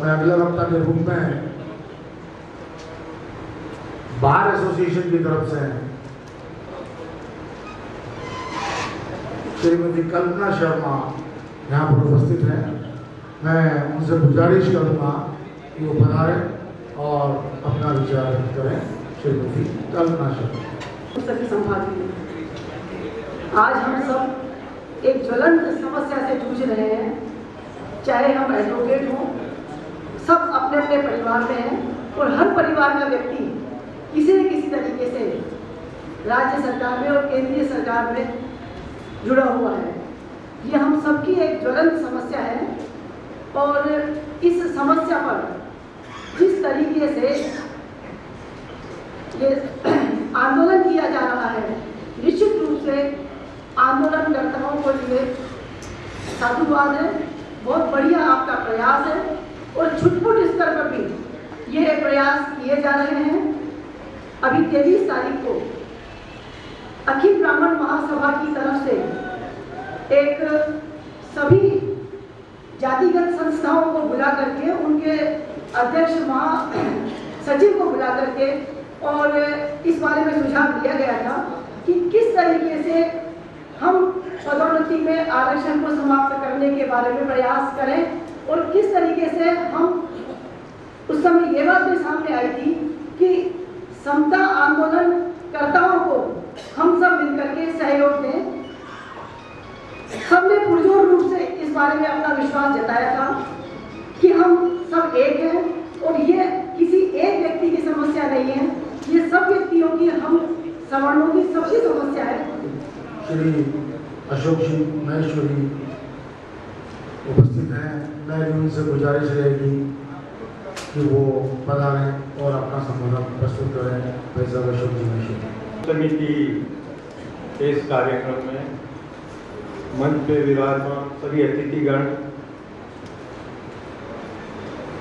मैं अगले वक्ता के रूप में बार एसोसिएशन की तरफ से श्रीमती कल्पना शर्मा यहाँ पर उपस्थित हैं। मैं उनसे गुजारिश करूँगा कि वो पधारें और अपना विचार व्यक्त करें। श्रीमती कल्पना शर्मा। संभालिए। आज हम सब एक ज्वलंत समस्या से जूझ रहे हैं, चाहे हम एडवोकेट हों, सब अपने अपने परिवार में हैं और हर परिवार का व्यक्ति किसी न किसी तरीके से राज्य सरकार में और केंद्रीय सरकार में जुड़ा हुआ है। ये हम सबकी एक ज्वलंत समस्या है और इस समस्या पर जिस तरीके से ये आंदोलन किया जा रहा है, निश्चित रूप से आंदोलनकर्ताओं को लिए साधुवाद है। बहुत बढ़िया आपका प्रयास है और छुटपुट स्तर पर भी ये प्रयास किए जा रहे हैं। अभी 23 तारीख को अखिल ब्राह्मण महासभा की तरफ से एक सभी जातिगत संस्थाओं को बुला करके, उनके अध्यक्ष महासचिव को बुला करके और इस बारे में सुझाव दिया गया था कि किस तरीके से हम पदोन्नति में आरक्षण को समाप्त करने के बारे में प्रयास करें और किस तरीके से हम, उस समय ये बात भी सामने आई थी कि समता आंदोलनकर्ताओं को हम सब मिलकर के सहयोग दें। सबने पुरजोर रूप से इस बारे में अपना विश्वास जताया था कि हम सब एक हैं और ये किसी एक व्यक्ति की समस्या नहीं है, ये सब व्यक्तियों की, हम सवर्णों की सबकी समस्या है। श्री अशोक सिंह महेश्वरी उपस्थित हैं। मेरी उनसे गुजारिश रहेगी कि वो पधारें और अपना संबोधन प्रस्तुत करें। पैसा अशोक जी महेश्वरी। समिति के इस कार्यक्रम में मंच पे विराजमान सभी अतिथिगण,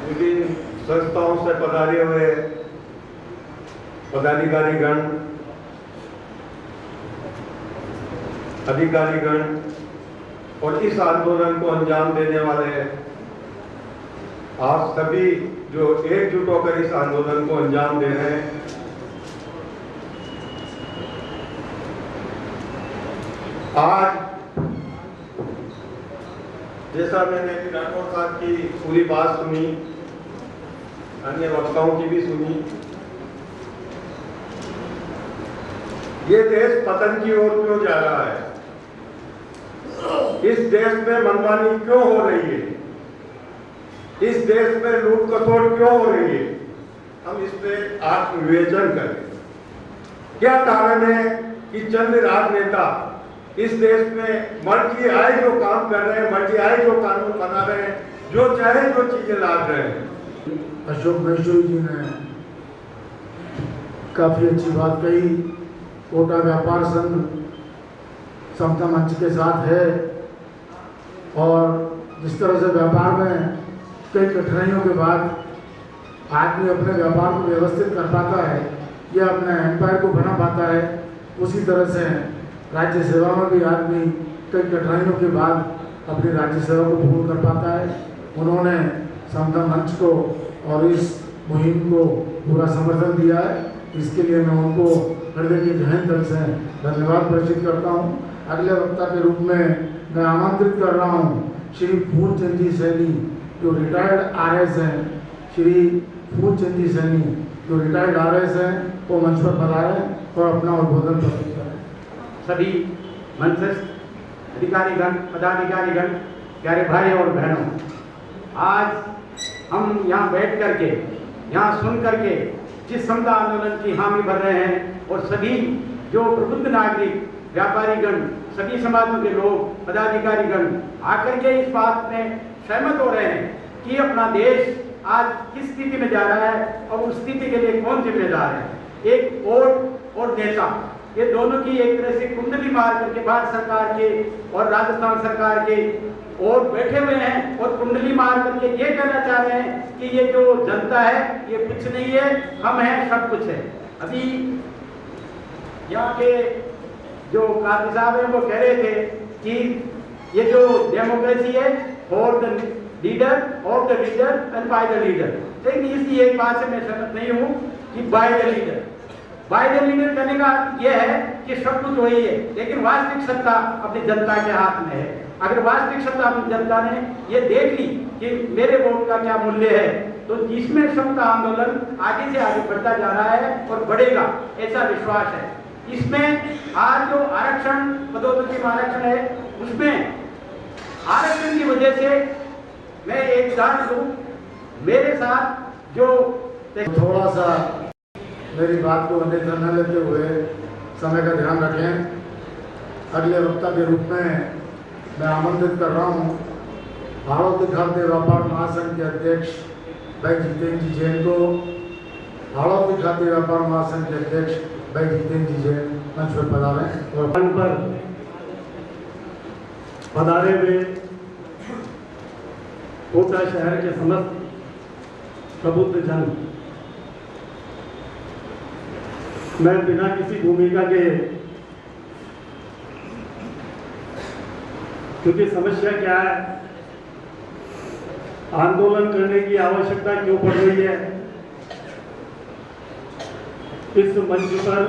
विभिन्न संस्थाओं से पधारे हुए पदाधिकारीगण, अधिकारीगण और इस आंदोलन को अंजाम देने वाले आप सभी जो एकजुट होकर इस आंदोलन को अंजाम दे रहे हैं। आज जैसा मैंने राठौर साहब की पूरी बात सुनी, अन्य वक्ताओं की भी सुनी, ये देश पतन की ओर क्यों जा रहा है, इस देश में मनमानी क्यों हो रही है, इस देश में लूट खसोट क्यों हो रही है, हम इस पे आत्मविवेचन करें। क्या कारण है कि चंद राजनेता इस देश में मर्जी आए जो काम कर रहे हैं, मर्जी आए जो कानून बना रहे हैं, जो चाहे जो चीजें लाद रहे हैं। अशोक महेश्वरी जी ने काफी अच्छी बात कही। कोटा व्यापार संघ समता मंच के साथ है और जिस तरह से व्यापार में कई कठिनाइयों के बाद आदमी अपने व्यापार को व्यवस्थित कर पाता है या अपने एम्पायर को बना पाता है, उसी तरह से राज्य सेवा में भी आदमी कई कठिनाइयों के बाद अपनी राज्य सेवा को पूर्ण कर पाता है। उन्होंने समता मंच को और इस मुहिम को पूरा समर्थन दिया है, इसके लिए मैं उनको हृदय के गहन दिल से धन्यवाद प्रेषित करता हूँ। अगले वक्ता के रूप में मैं आमंत्रित कर रहा हूँ श्री फूलचंद जी सैनी जो रिटायर्ड RS हैं, श्री फूलचंद जी सैनी जो रिटायर्ड RS हैं, वो मंच पर पधारें और अपना उद्बोधन प्रस्तुत करें। सभी मंचस्थ अधिकारीगण, पदाधिकारीगण, प्यारे भाई और बहनों, आज हम यहाँ बैठ करके, यहाँ सुन करके जिस समता आंदोलन की हामी भर रहे हैं और सभी जो प्रबुद्ध नागरिक, व्यापारीगण, सभी समाजों के लोग, पदाधिकारीगण आकर के इस बात में सहमत हो रहे हैं कि अपना देश आज किस स्थिति में जा रहा है और उस स्थिति के लिए कौन जिम्मेदार है। एक वोट और नेता, ये दोनों की एक तरह से कुंडली मार करके भारत सरकार के और राजस्थान सरकार के और बैठे हुए हैं और कुंडली मार करके ये कहना चाह रहे हैं कि ये जो जनता है ये कुछ नहीं है, हम हैं, सब कुछ है। अभी यहाँ के जो काजी साहब हैं वो कह रहे थे कि ये जो डेमोक्रेसी है for the leader, of the leader and by the leader. लेकिन इसकी एक बात से मैं सहमत नहीं हूँ कि by the leader. By the leader करने का यह है कि सब कुछ वही है, लेकिन वास्तविक सत्ता अपनी जनता के हाथ में है। अगर वास्तविक सत्ता अपनी जनता ने ये देख ली कि मेरे वोट का क्या मूल्य है, तो जिसमें समता आंदोलन आगे से आगे बढ़ता जा रहा है और बढ़ेगा, ऐसा विश्वास है। इसमें आज जो आरक्षण, पदोन्नति में आरक्षण है, उसमें आरक्षण की वजह से मैं एक उदाहरण दूं, मेरे साथ जो थोड़ा सा मेरी बात को अन्यथा न लेते हुए समय का ध्यान रखें। अगले वक्ता के रूप में मैं आमंत्रित कर रहा हूँ भारत खाद्य व्यापार महासंघ के अध्यक्ष भाई जितेंद्र जी जैन को। भारत खाद्य व्यापार महासंघ के अध्यक्ष भाई जितेंद्र जी जैन मंच पर पधारें और पर पधारे हुए कोटा शहर के समस्त प्रबुद्ध जन, मैं बिना किसी भूमिका के, क्योंकि समस्या क्या है, आंदोलन करने की आवश्यकता क्यों पड़ रही है, इस मंच पर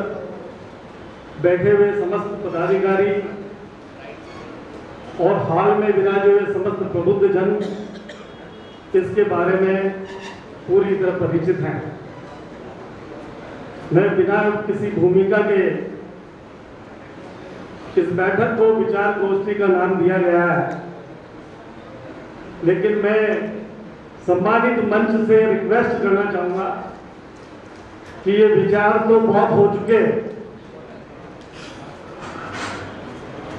बैठे हुए समस्त पदाधिकारी और हाल में विराजे हुए समस्त प्रबुद्ध जन इसके बारे में पूरी तरह परिचित हैं। मैं बिना किसी भूमिका के, इस बैठक को विचार गोष्ठी का नाम दिया गया है, लेकिन मैं सम्मानित मंच से रिक्वेस्ट करना चाहूंगा कि ये विचार तो बहुत हो चुके,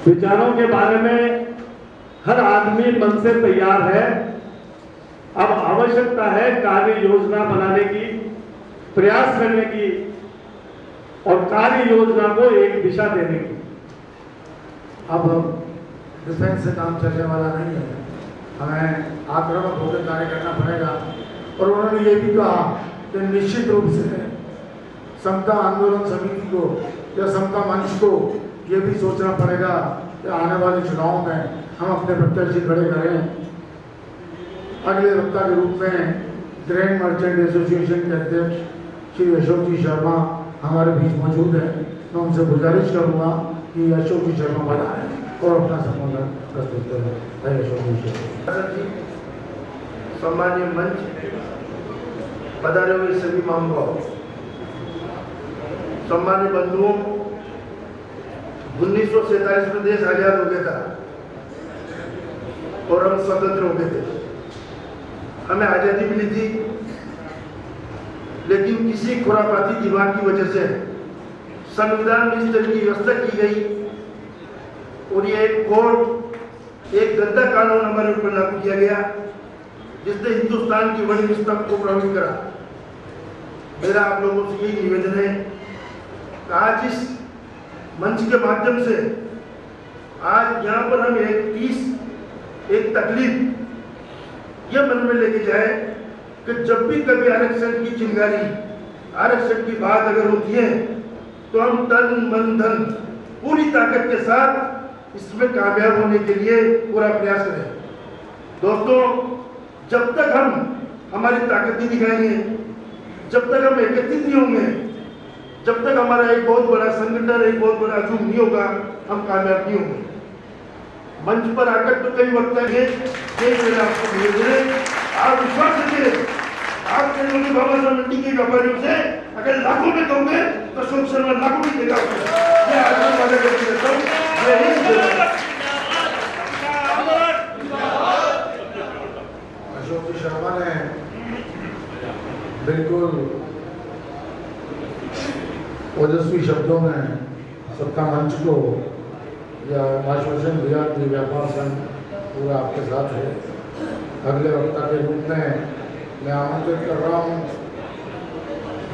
विचारों के बारे में हर आदमी मन से तैयार है। अब आवश्यकता है कार्य योजना बनाने की, प्रयास करने की और कार्य योजना को एक दिशा देने की। अब डिफेंस से काम चलने वाला नहीं है, हमें आक्रामक होकर कार्य करना पड़ेगा। और उन्होंने ये भी कहा कि निश्चित रूप से समता आंदोलन समिति को या समता मंच को ये भी सोचना पड़ेगा कि आने वाले चुनावों में हम अपने प्रत्याशी खड़े करें। अगले वक्ता के रूप में ग्रैंड मर्चेंट एसोसिएशन के अध्यक्ष श्री अशोक जी शर्मा हमारे बीच मौजूद हैं। मैं उनसे गुजारिश करूँगा कि अशोक जी शर्मा बताएं और अपना संबोधन प्रस्तुत करें। अशोक जी शर्मा जी, सम्मानीय मंच, पधारे हुए सभी महानुभाव, सम्मानीय बंधुओं, 1947 में देश आजाद हो गया था और हम स्वतंत्र हो गए थे। हमें आजादी मिली थी, लेकिन किसी खुरापाती दिमाग की वजह से संविधान में इस तरह की व्यवस्था की गई और ये एक कोड, एक गंदा कानून हमारे ऊपर लागू किया गया जिसने हिंदुस्तान की वर्ण व्यवस्था को प्रभावित करा। मेरा आप लोगों से यही निवेदन है कि आज इस मंच के माध्यम से आज यहाँ पर हम एक तकलीफ यह मन में लेके जाए कि जब भी कभी आरक्षण की चिंगारी, आरक्षण की बात अगर होती है तो हम तन मन धन पूरी ताकत के साथ इसमें कामयाब होने के लिए पूरा प्रयास करें। दोस्तों, जब तक हम हमारी ताकत नहीं दिखाएंगे, जब तक हम एकत्रित नहीं होंगे, जब तक हमारा एक बहुत बड़ा संगठन, एक बहुत बड़ा हजूम नहीं होगा, हम कामयाब नहीं होंगे। मंच पर आकर तो कई वक्त है, मेरा आपको निवेदन है, आप विश्वास रखिए, आप लोग बाबा साहब मंडी के व्यापारियों से अगर लाखों में कहोगे तो अशोक शर्मा लाखों में देगा। मैं आज वादा करके रहता हूँ, अशोक जी शर्मा ने बिल्कुल ओजस्वी शब्दों में सत्ता मंच को या आश्वासन दिया कि व्यापार संघ पूरा आपके साथ है। अगले वक्ता के रूप में मैं आमंत्रित कर रहा हूँ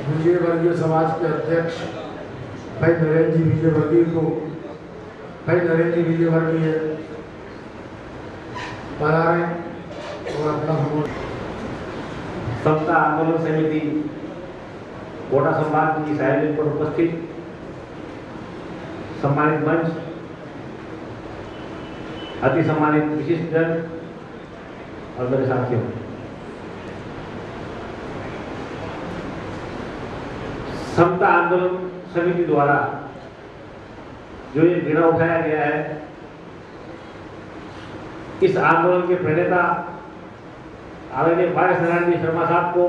विजय वर्गीय समाज के अध्यक्ष भाई नरेंद्र जी विजय वर्गीय को। भाई नरेंद्र जी विजय वर्गीय पधारें और अपना समता आंदोलन समिति कोटा संभाग की सार्वजनिक पर उपस्थित सम्मानित मंच, अति सम्मानित विशिष्ट जन, और मेरे साथियों, समता आंदोलन समिति द्वारा जो ये बीड़ा उठाया गया है, इस आंदोलन के प्रणेता आदरणीय भाई नारायण शर्मा साहब को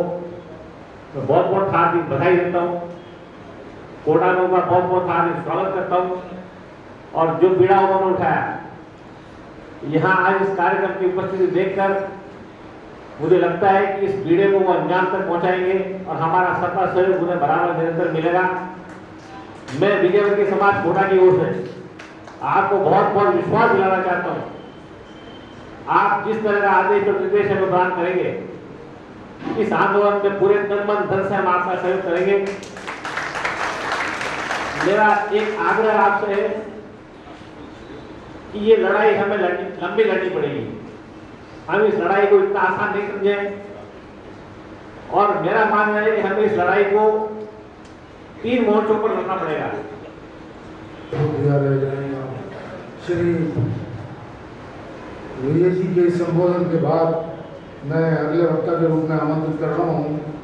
मैं बहुत बहुत हार्दिक बधाई देता हूँ, कोटा में उनका बहुत बहुत हार्दिक स्वागत करता हूँ। और जो बीड़ा उन्होंने उठाया, यहाँ आज इस कार्यक्रम की उपस्थिति देखकर मुझे लगता है कि इस बीड़े को वो अंजाम तक पहुंचाएंगे और हमारा सबका सहयोग उन्हें बराबर निरंतर मिलेगा। मैं विजयवती समाज कोटा की ओर से आपको बहुत बहुत विश्वास दिलाना चाहता हूँ। आप जिस तरह का आदेश और निर्देश हमें प्रदान करेंगे, इस आंदोलन में पूरे तन मन धन से हम आपका सहयोग करेंगे। मेरा एक आग्रह आपसे है कि ये लड़ाई हमें लंबी लड़नी पड़ेगी। हम इस लड़ाई को इतना आसान नहीं समझें, और मेरा मानना है कि हमें इस लड़ाई को 3 मोर्चों पर लड़ना पड़ेगा। श्री विजय जी के संबोधन के बाद मैं अगले वक्ता के रूप में आमंत्रित कर रहा हूँ